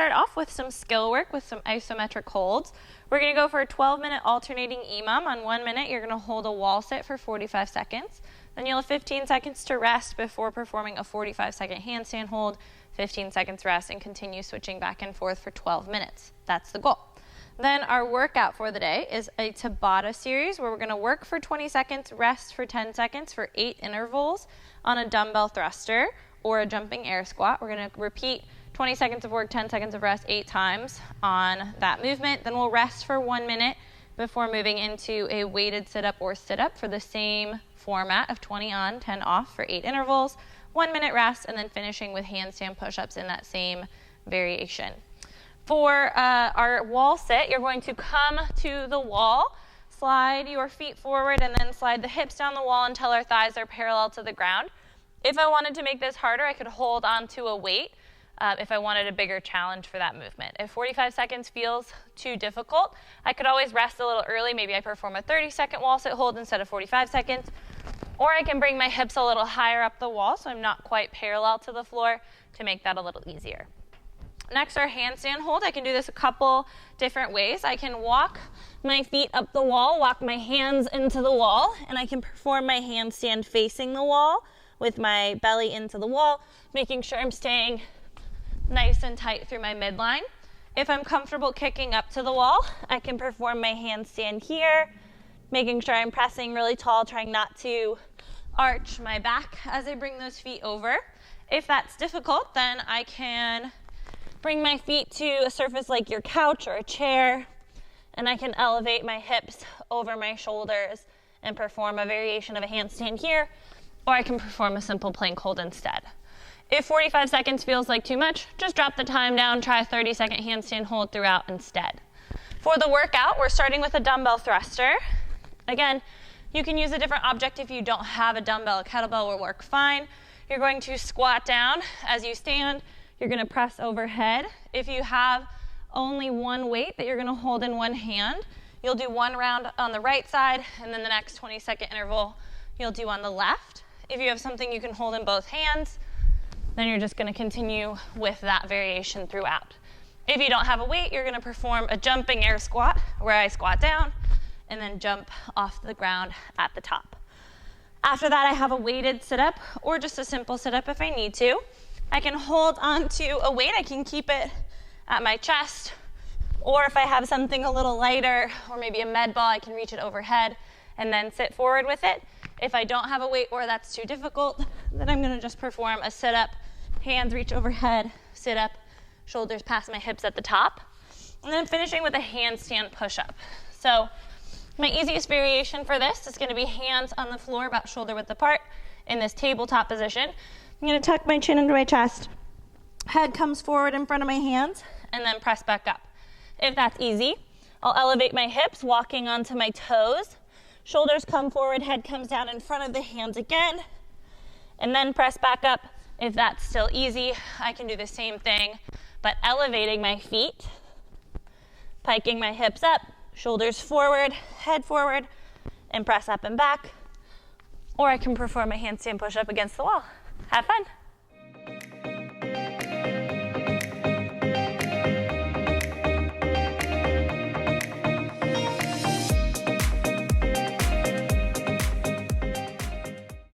start off with some skill work with some isometric holds. We're going to go for a 12-minute alternating EMOM. On 1 minute, you're going to hold a wall sit for 45 seconds. Then you'll have 15 seconds to rest before performing a 45-second handstand hold, 15 seconds rest, and continue switching back and forth for 12 minutes. That's the goal. Then our workout for the day is a Tabata series where we're going to work for 20 seconds, rest for 10 seconds for 8 intervals on a dumbbell thruster or a jumping air squat. We're going to repeat 20 seconds of work, 10 seconds of rest 8 times on that movement. Then we'll rest for 1 minute before moving into a weighted sit-up or sit-up for the same format of 20 on, 10 off for 8 intervals, 1 minute rest, and then finishing with handstand push-ups in that same variation. For our wall sit, you're going to come to the wall, slide your feet forward, and then slide the hips down the wall until our thighs are parallel to the ground. If I wanted to make this harder, I could hold onto a weight if I wanted a bigger challenge for that movement. If 45 seconds feels too difficult, I could always rest a little early. Maybe I perform a 30-second wall sit hold instead of 45 seconds. Or I can bring my hips a little higher up the wall so I'm not quite parallel to the floor to make that a little easier. Next, our handstand hold. I can do this a couple different ways. I can walk my feet up the wall, walk my hands into the wall, and I can perform my handstand facing the wall with my belly into the wall, making sure I'm staying nice and tight through my midline. If I'm comfortable kicking up to the wall, I can perform my handstand here, making sure I'm pressing really tall, trying not to arch my back as I bring those feet over. If that's difficult, then I can bring my feet to a surface like your couch or a chair, and I can elevate my hips over my shoulders and perform a variation of a handstand here, or I can perform a simple plank hold instead. If 45 seconds feels like too much, just drop the time down, try a 30-second handstand hold throughout instead. For the workout, we're starting with a dumbbell thruster. Again, you can use a different object if you don't have a dumbbell. A kettlebell will work fine. You're going to squat down as you stand. You're going to press overhead. If you have only one weight that you're going to hold in one hand, you'll do one round on the right side, and then the next 20-second interval you'll do on the left. If you have something you can hold in both hands, then you're just going to continue with that variation throughout. If you don't have a weight, you're going to perform a jumping air squat where I squat down and then jump off the ground at the top. After that, I have a weighted sit-up or just a simple sit-up if I need to. I can hold onto a weight. I can keep it at my chest, or if I have something a little lighter or maybe a med ball, I can reach it overhead and then sit forward with it. If I don't have a weight or that's too difficult, then I'm going to just perform a sit-up, hands reach overhead, sit up, shoulders past my hips at the top, and then finishing with a handstand push-up. So my easiest variation for this is going to be hands on the floor about shoulder width apart in this tabletop position. I'm going to tuck my chin into my chest, head comes forward in front of my hands, and then press back up. If that's easy, I'll elevate my hips, walking onto my toes. Shoulders come forward, head comes down in front of the hands again, and then press back up. If that's still easy, I can do the same thing, but elevating my feet, piking my hips up, shoulders forward, head forward, and press up and back. Or I can perform a handstand push-up against the wall. Have fun.